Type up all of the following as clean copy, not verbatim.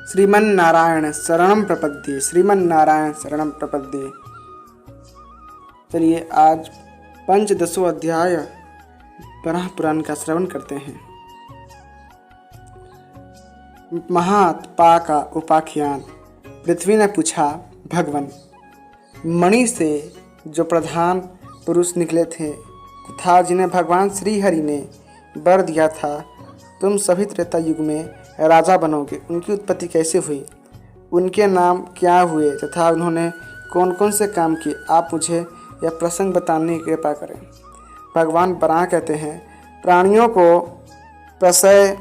श्रीमन्नारायण शरणं प्रपद्ये, श्रीमन्नारायण शरणं प्रपद्ये। चलिए आज पंचदशों अध्याय वराह पुराण का श्रवण करते हैं। महात्पा का उपाख्यान। पृथ्वी ने पूछा, भगवान, मणि से जो प्रधान पुरुष निकले थे तथा जिन्हें भगवान श्री हरि ने वर दिया था, तुम सभी त्रेता युग में राजा बनोगे, उनकी उत्पत्ति कैसे हुई, उनके नाम क्या हुए तथा उन्होंने कौन कौन से काम किए, आप मुझे यह प्रसंग बताने की कृपा करें। भगवान वराह कहते हैं, प्राणियों को प्रशय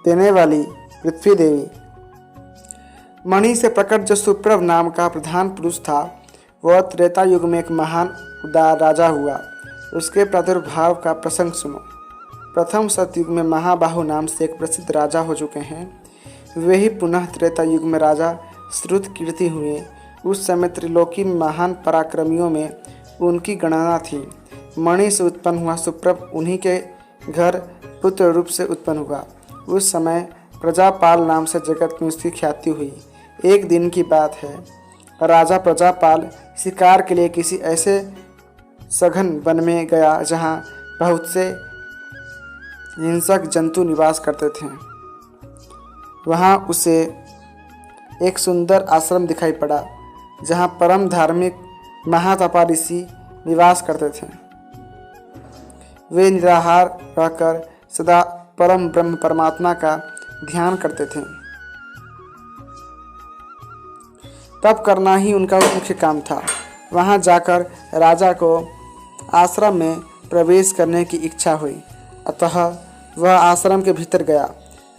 देने वाली पृथ्वी देवी, मणि से प्रकट जो सुप्रभ नाम का प्रधान पुरुष था, वह त्रेता युग में एक महान उदार राजा हुआ। उसके प्रादुर्भाव का प्रसंग सुनो। प्रथम सतयुग में महाबाहु नाम से एक प्रसिद्ध राजा हो चुके हैं। वे ही पुनः त्रेता युग में राजा श्रुत कीर्ति हुए। उस समय त्रिलोकी में महान पराक्रमियों में उनकी गणना थी। मणि से उत्पन्न हुआ सुप्रभ उन्हीं के घर पुत्र रूप से उत्पन्न हुआ। उस समय प्रजापाल नाम से जगत में उसकी ख्याति हुई। एक दिन की बात है, राजा प्रजापाल शिकार के लिए किसी ऐसे सघन वन में गया जहाँ बहुत से हिंसक जंतु निवास करते थे। वहाँ उसे एक सुंदर आश्रम दिखाई पड़ा जहाँ परम धार्मिक महातपा ऋषि निवास करते थे। वे निराहार रहकर सदा परम ब्रह्म परमात्मा का ध्यान करते थे। तप करना ही उनका मुख्य काम था। वहाँ जाकर राजा को आश्रम में प्रवेश करने की इच्छा हुई, अतः वह आश्रम के भीतर गया।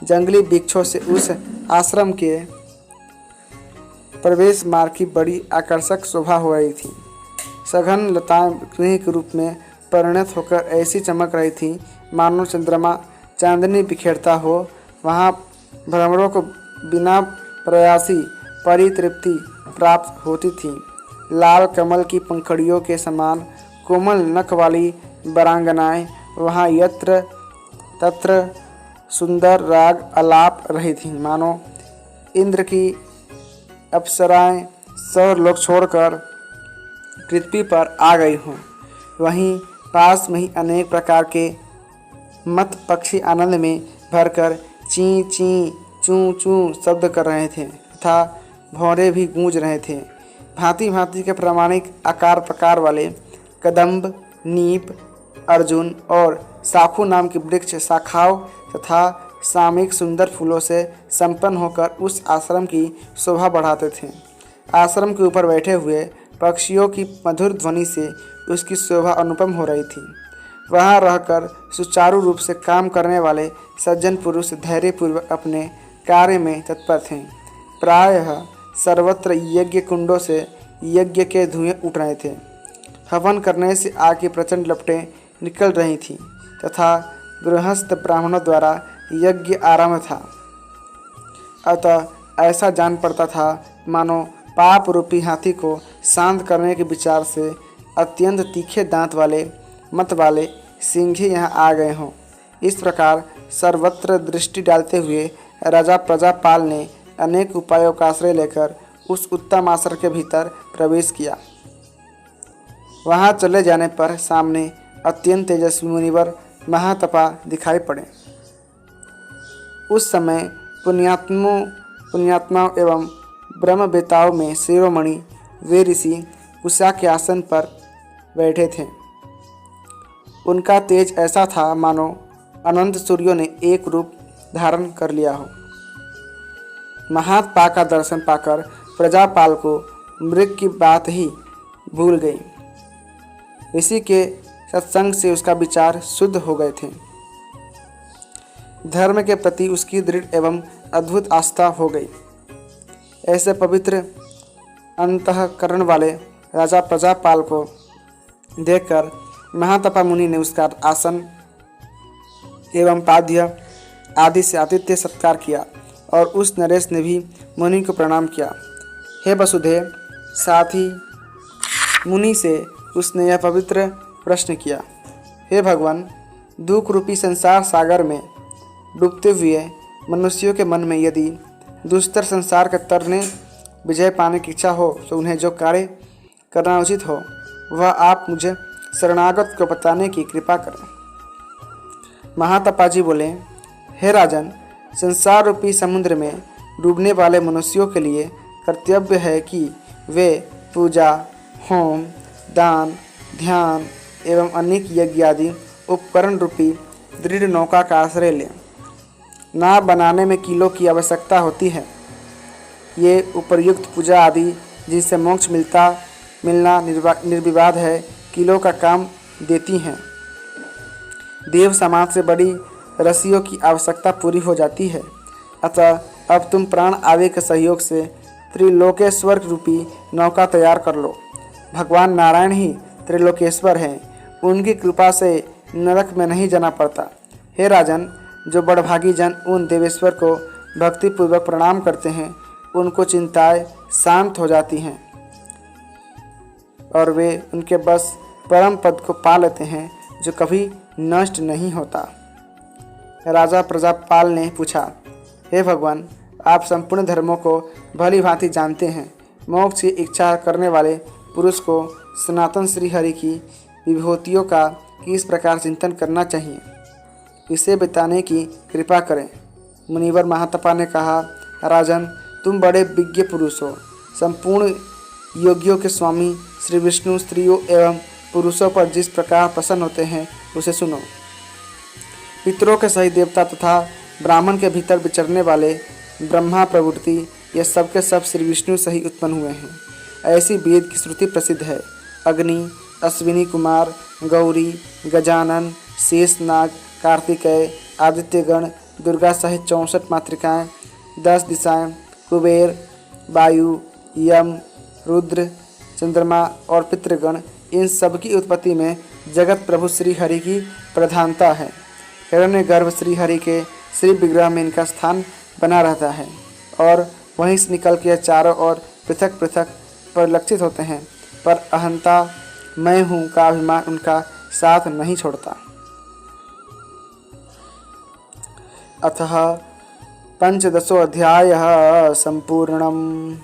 जंगली वृक्षों से उस आश्रम के प्रवेश मार्ग की बड़ी आकर्षक शोभा हो रही थी। सघन लताएं के रूप में परिणत होकर ऐसी चमक रही थी मानो चंद्रमा चांदनी बिखेरता हो। वहाँ भ्रमरों को बिना प्रयासी परितृप्ति प्राप्त होती थी। लाल कमल की पंखड़ियों के समान कोमल नख वाली बरांगनाएं वहाँ यत्र तत्र सुंदर राग आलाप रही थी, मानो इंद्र की अप्सराएं स्वर्गलोक छोड़कर पृथ्वी पर आ गई हों। वहीं पास में ही अनेक प्रकार के मत पक्षी आनंद में भरकर ची ची चूं चूं शब्द कर रहे थे तथा भौरे भी गूंज रहे थे। भांति भांति के प्रामाणिक आकार प्रकार वाले कदम्ब, नीप, अर्जुन और साखू नाम के वृक्ष शाखाओं तथा सामयिक सुंदर फूलों से संपन्न होकर उस आश्रम की शोभा बढ़ाते थे। आश्रम के ऊपर बैठे हुए पक्षियों की मधुर ध्वनि से उसकी शोभा अनुपम हो रही थी। वहाँ रहकर सुचारू रूप से काम करने वाले सज्जन पुरुष धैर्यपूर्वक अपने कार्य में तत्पर थे। प्रायः सर्वत्र यज्ञ कुंडों से यज्ञ के धुएं उठ रहे थे। हवन करने से आग की प्रचंड लपटें निकल रही थीं तथा गृहस्थ ब्राह्मणों द्वारा यज्ञ आरंभ था। अतः ऐसा जान पड़ता था मानो पाप रूपी हाथी को शांत करने के विचार से अत्यंत तीखे दांत वाले मत वाले सिंघे यहाँ आ गए हों। इस प्रकार सर्वत्र दृष्टि डालते हुए राजा प्रजापाल ने अनेक उपायों का आश्रय लेकर उस उत्तम आश्रम के भीतर प्रवेश किया। वहाँ चले जाने पर सामने अत्यंत तेजस्वी मुनिवर महातपा दिखाई पड़े। उस समय पुण्यात्माओं एवं ब्रह्मवेताओं में शिरोमणि वे ऋषि उषा के आसन पर बैठे थे। उनका तेज ऐसा था मानो अनंत सूर्यों ने एक रूप धारण कर लिया हो। महात्पा का दर्शन पाकर प्रजापाल को मृग की बात ही भूल गई। ऋषि के सत्संग से उसका विचार शुद्ध हो गए थे। धर्म के प्रति उसकी दृढ़ एवं अद्भुत आस्था हो गई। ऐसे पवित्र अंतःकरण वाले राजा प्रजापाल को देखकर महातपा मुनि ने उसका आसन एवं पाद्य आदि से आतिथ्य सत्कार किया और उस नरेश ने भी मुनि को प्रणाम किया। हे वसुदेव, साथ ही मुनि से उसने यह पवित्र प्रश्न किया, हे भगवान, दुख रूपी संसार सागर में डूबते हुए मनुष्यों के मन में यदि दुस्तर संसार के तरने विजय पाने की इच्छा हो तो उन्हें जो कार्य करना उचित हो वह आप मुझे शरणागत को बताने की कृपा करें। महातपाजी बोले, हे राजन, संसार रूपी समुद्र में डूबने वाले मनुष्यों के लिए कर्तव्य है कि वे पूजा, होम, दान, ध्यान एवं अनेक यज्ञ आदि उपकरण रूपी दृढ़ नौका का आश्रय लें। नाव बनाने में कीलों की आवश्यकता होती है। ये उपर्युक्त पूजा आदि जिनसे मोक्ष मिलना निर्विवाद है, कीलों का काम देती हैं। देव समाज से बड़ी रस्सियों की आवश्यकता पूरी हो जाती है। अतः अब तुम प्राण आवे के सहयोग से त्रिलोकेश्वर रूपी नौका तैयार कर लो। भगवान नारायण ही त्रिलोकेश्वर हैं, उनकी कृपा से नरक में नहीं जाना पड़ता। हे राजन, जो बड़भागी जन उन देवेश्वर को भक्तिपूर्वक प्रणाम करते हैं उनको चिंताएं शांत हो जाती हैं और वे उनके बस परम पद को पा लेते हैं जो कभी नष्ट नहीं होता। राजा प्रजापाल ने पूछा, हे भगवान, आप संपूर्ण धर्मों को भली भांति जानते हैं। मोक्ष की इच्छा करने वाले पुरुष को सनातन श्री हरि की विभूतियों का किस प्रकार चिंतन करना चाहिए, इसे बताने की कृपा करें। मुनिवर महातपा ने कहा, राजन, तुम बड़े विज्ञ पुरुष हो। संपूर्ण योगियों के स्वामी श्री विष्णु स्त्रियों एवं पुरुषों पर जिस प्रकार प्रसन्न होते हैं उसे सुनो। पितरों के सही देवता तथा ब्राह्मण के भीतर विचरने वाले ब्रह्मा प्रवृत्ति ये सब के सब श्री विष्णु से ही उत्पन्न हुए हैं। ऐसी वेद की श्रुति प्रसिद्ध है। अग्नि, अश्विनी कुमार, गौरी, गजानन, शेषनाग, कार्तिकेय, आदित्यगण, दुर्गा सहित 64 मातृकाएँ, 10 दिशाएँ, कुबेर, वायु, यम, रुद्र, चंद्रमा और पितृगण, इन सब की उत्पत्ति में जगत प्रभु श्री हरि की प्रधानता है। हिरण्यगर्भ श्री हरि के श्री विग्रह में इनका स्थान बना रहता है और वहीं से निकल के चारों ओर पृथक पृथक परिलक्षित होते हैं, पर अहंता मैं हूँ का अभिमान उनका साथ नहीं छोड़ता। अतः 15 अध्यायः सम्पूर्णम्।